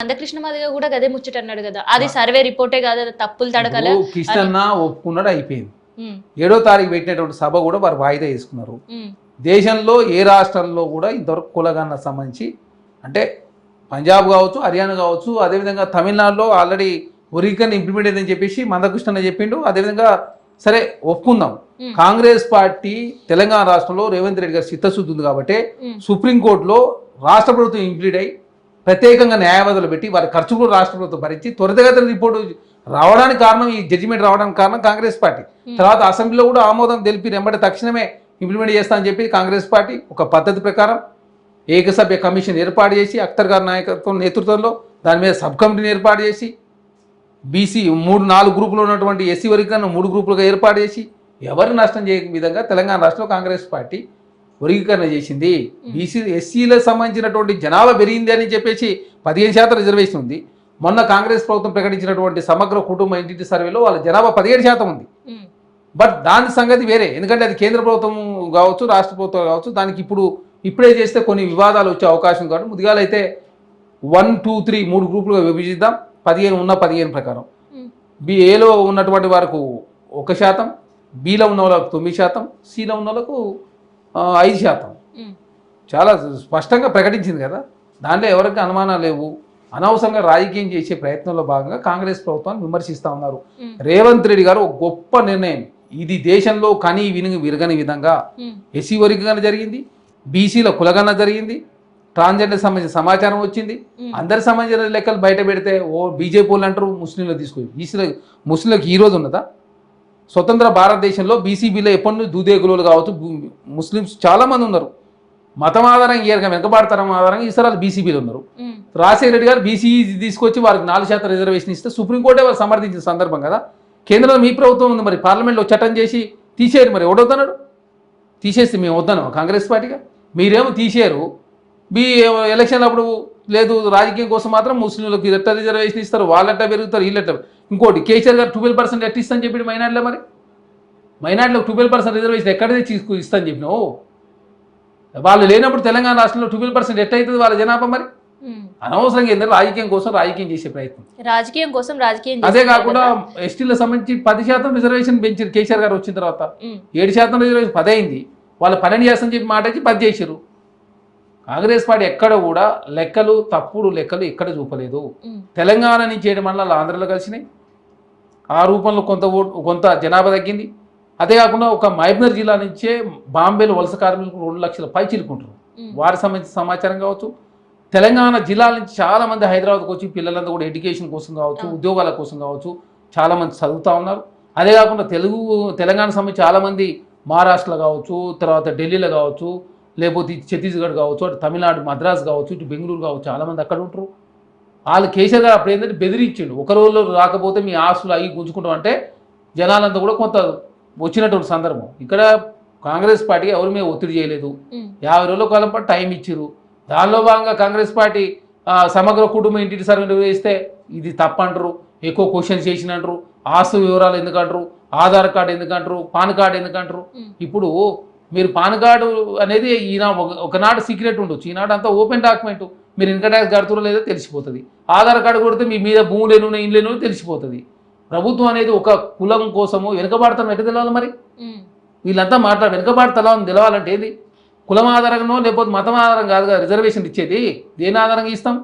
మందకృష్ణ మాదిగ కూడా గదే ముచ్చట అన్నాడు కదా, అది సర్వే రిపోర్టే కాదు, అది తప్పులు తడకలే. కృష్ణన్న ఒప్పుకున్నాడు, అయిపోయింది. 7వ తారీఖు పెట్టినటువంటి సభ కూడా వారు వాయిదా వేసుకున్నారు. దేశంలో ఏ రాష్ట్రంలో కూడా ఇంతవరకు కులగన్న సంబంధించి, అంటే పంజాబ్ కావచ్చు, హర్యానా కావచ్చు, అదేవిధంగా తమిళనాడులో ఆల్రెడీ వర్గీకరణ ఇంప్లిమెంట్ అయిందని చెప్పేసి మందకృష్ణ చెప్పిండు. అదేవిధంగా సరే ఒప్పుకుందాం, కాంగ్రెస్ పార్టీ తెలంగాణ రాష్ట్రంలో రేవంత్ రెడ్డి గారి చిత్తశుద్ధి ఉంది కాబట్టి సుప్రీంకోర్టులో రాష్ట్ర ప్రభుత్వం ఇంప్లీడ్ అయ్యి ప్రత్యేకంగా న్యాయవాదులు పెట్టి వారి ఖర్చు కూడా రాష్ట్ర ప్రభుత్వం భరించి త్వరితగతిన రిపోర్టు రావడానికి కారణం, ఈ జడ్జిమెంట్ రావడానికి కారణం కాంగ్రెస్ పార్టీ. తర్వాత అసెంబ్లీలో కూడా ఆమోదం తెలిపి వెంబడి తక్షణమే ఇంప్లిమెంట్ చేస్తా అని చెప్పి కాంగ్రెస్ పార్టీ ఒక పద్ధతి ప్రకారం ఏకసభ్య కమిషన్ ఏర్పాటు చేసి అఖ్తర్ గారి నాయకత్వం నేతృత్వంలో దాని మీద సబ్ కమిటీని ఏర్పాటు చేసి బీసీ 3-4 గ్రూపులు ఉన్నటువంటి ఎస్సీ వర్గీకరణ 3 గ్రూపులుగా ఏర్పాటు చేసి ఎవరు నష్టం చేయని విధంగా తెలంగాణ రాష్ట్రంలో కాంగ్రెస్ పార్టీ వర్గీకరణ చేసింది. బీసీ ఎస్సీలకు సంబంధించినటువంటి జనాభా పెరిగింది అని చెప్పేసి 15% రిజర్వేషన్ ఉంది. మొన్న కాంగ్రెస్ ప్రభుత్వం ప్రకటించినటువంటి సమగ్ర కుటుంబ ఇంటింటి సర్వేలో వాళ్ళ జనాభా 17% ఉంది. బట్ దాని సంగతి వేరే, ఎందుకంటే అది కేంద్ర ప్రభుత్వం కావచ్చు, రాష్ట్ర ప్రభుత్వం కావచ్చు, దానికి ఇప్పుడే చేస్తే కొన్ని వివాదాలు వచ్చే అవకాశం కాబట్టి ముదిగాలైతే 1, 2, 3 3 గ్రూపులుగా విభజిద్దాం. 15 ప్రకారం ఏలో ఉన్నటువంటి వారికి 1%, బిలో ఉన్న వాళ్ళకు 9%, సిలో ఉన్న వాళ్ళకు 5%. చాలా స్పష్టంగా ప్రకటించింది కదా, దాంట్లో ఎవరికి అనుమానాలు లేవు. అనవసరంగా రాజకీయం చేసే ప్రయత్నంలో భాగంగా కాంగ్రెస్ ప్రభుత్వాన్ని విమర్శిస్తూ ఉన్నారు. రేవంత్ రెడ్డి గారు ఒక గొప్ప నిర్ణయం, ఇది దేశంలో కని విరగని విధంగా ఎస్సీ వర్గీకరణ జరిగింది, బీసీలో కులగణన జరిగింది, ట్రాన్స్జెండర్ సంబంధించిన సమాచారం వచ్చింది. అందరి సంబంధించిన లెక్కలు బయట పెడితే బీజేపీ వాళ్ళు అంటారు ముస్లింలు తీసుకొని, ముస్లింలకు ఈ రోజు ఉన్నదా? స్వతంత్ర భారతదేశంలో బీసీబీలో ఎప్పటి నుంచి దూదేగులు కావచ్చు, ముస్లిమ్స్ చాలామంది ఉన్నారు. మతం ఆధారంగా ఏరగా వెనకబాడతరం ఆధారంగా ఈసారి బీసీబీలు ఉన్నారు. రాజశేఖర రెడ్డి గారు బీసీ తీసుకొచ్చి వారికి 4% రిజర్వేషన్ ఇస్తే సుప్రీంకోర్టే వారు సమర్థించిన సందర్భం కదా. కేంద్రంలో మీ ప్రభుత్వం ఉంది, మరి పార్లమెంట్లో చట్టం చేసి తీసేయరు. మరి ఎవడొద్దన్నాడు? తీసేస్తే మేము వద్దను కాంగ్రెస్ పార్టీగా, మీరేమో తీసేయరు. ఎలక్షన్ అప్పుడు లేదు, రాజకీయం కోసం మాత్రం ముస్లింలకు ఎట్లా రిజర్వేషన్ ఇస్తారు, వాళ్ళెట్టా పెరుగుతారు, వీళ్ళెట్ట. ఇంకోటి కేసీఆర్ గారు 12% ఎట్లా ఇస్తాను చెప్పి మైనార్టీలో, మరి మైనార్టీలో 12% రిజర్వేషన్ ఎక్కడ తెచ్చి ఇస్తాను చెప్పినావు? వాళ్ళు లేనప్పుడు తెలంగాణ రాష్ట్రంలో 12% ఎట్లయితుంది వాళ్ళ జనాభా? మరి అనవసరంగా ఏంటంటే రాజకీయం కోసం రాజకీయం చేసే ప్రయత్నం, రాజకీయం కోసం రాజకీయం. అదే కాకుండా ఎస్టీలకు సంబంధించి 10% రిజర్వేషన్ పెంచారు కేసీఆర్ గారు వచ్చిన తర్వాత. 7% రిజర్వేషన్ 10 అయింది, వాళ్ళు 12 చేస్తామని చెప్పి మాట ఇచ్చి 10 చేశారు. కాంగ్రెస్ పార్టీ ఎక్కడ కూడా లెక్కలు తప్పుడు లెక్కలు ఎక్కడ చూపలేదు. తెలంగాణ నుంచి 7 మండలాలు ఆంధ్రలో కలిసినాయి, ఆ రూపంలో కొంత జనాభా తగ్గింది. అదే కాకుండా ఒక మహబూబ్నగర్ జిల్లా నుంచే బాంబేలో వలస కార్మికులు 2 లక్షల పై చిరుకుంటారు. వారికి సంబంధించిన సమాచారం కావచ్చు. తెలంగాణ జిల్లాల నుంచి చాలామంది హైదరాబాద్కి వచ్చి పిల్లలంతా కూడా ఎడ్యుకేషన్ కోసం కావచ్చు, ఉద్యోగాల కోసం కావచ్చు చాలామంది చదువుతూ ఉన్నారు. అదే కాకుండా తెలంగాణ సంబంధించి చాలామంది మహారాష్ట్రలో కావచ్చు, తర్వాత ఢిల్లీలో కావచ్చు, లేకపోతే ఛత్తీస్గఢ్ కావచ్చు, అటు తమిళనాడు మద్రాసు కావచ్చు, ఇటు బెంగళూరు కావచ్చు, చాలామంది అక్కడ ఉంటారు. వాళ్ళు కేసీఆర్ గారు అప్పుడు ఏంటంటే బెదిరించిండు, ఒక రోజులో రాకపోతే మీ ఆస్తులు అవి గుంజుకుంటాం అంటే జనాలంతా కూడా కొంత వచ్చినటువంటి సందర్భం. ఇక్కడ కాంగ్రెస్ పార్టీ ఎవరి మీద ఒత్తిడి చేయలేదు, 50 రోజుల కాలం పాటు టైం ఇచ్చారు. దానిలో భాగంగా కాంగ్రెస్ పార్టీ సమగ్ర కుటుంబ ఇంటింటి సర్వే వేస్తే ఇది తప్పంటారు, ఎక్కువ క్వశ్చన్స్ చేసినంటారు, ఆస్తు వివరాలు ఎందుకంటారు, ఆధార్ కార్డు ఎందుకంటారు, పాన్ కార్డు ఎందుకంటారు. ఇప్పుడు మీరు పాన్ కార్డు అనేది ఒకనాడు సీక్రెట్ ఉండొచ్చు, ఈనాడు అంతా ఓపెన్ డాక్యుమెంట్. మీరు ఇన్కమ్ ట్యాక్స్ కడుతురో లేదో తెలిసిపోతుంది. ఆధార్ కార్డు కొడితే మీ మీద భూములేను ఇండ్లేను తెలిసిపోతుంది. ప్రభుత్వం అనేది ఒక కులం కోసము వెనుకబాడతాం ఎట్లా తెలవాలి? మరి వీళ్ళంతా వెనుకబాడతలా తెలవాలంటే ఏది? కులం ఆధారంగానో లేకపోతే మతం ఆధారం కాదు కదా రిజర్వేషన్ ఇచ్చేది, దేని ఆధారంగా ఇస్తాం?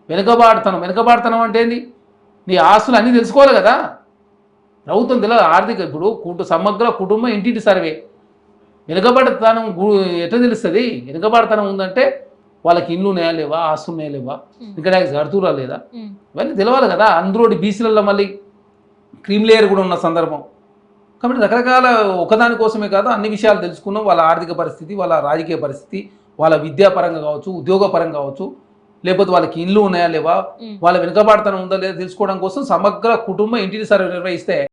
వెనుకబాడతనం అంటే ఏంది? నీ ఆస్తులు అన్నీ తెలుసుకోవాలి కదా ప్రభుత్వం. తెలియదు ఆర్థిక ఇప్పుడు సమగ్ర కుటుంబ ఇంటింటి సర్వే వెనుకబడతనం ఎట్లా తెలుస్తుంది? వెనుకబడతనం ఉందంటే వాళ్ళకి ఇండ్లు ఉన్నాయా లేవా, ఆస్తులు ఉన్నాయా లేవా, ఇంకా గడుతురా లేదా, ఇవన్నీ తెలవాలి కదా. అందులో బీసీలలో మళ్ళీ క్రీమ్ లేయర్ కూడా ఉన్న సందర్భం కాబట్టి రకరకాల ఒకదాని కోసమే కాదు అన్ని విషయాలు తెలుసుకున్నాం. వాళ్ళ ఆర్థిక పరిస్థితి, వాళ్ళ రాజకీయ పరిస్థితి, వాళ్ళ విద్యాపరంగా కావచ్చు, ఉద్యోగపరంగా కావచ్చు, లేకపోతే వాళ్ళకి ఇండ్లు ఉన్నాయా లేవా, వాళ్ళ వెనుకబాటుతనం ఉందా లేదా తెలుసుకోవడం కోసం సమగ్ర కుటుంబ ఇంటిని సర్వే నిర్వహిస్తే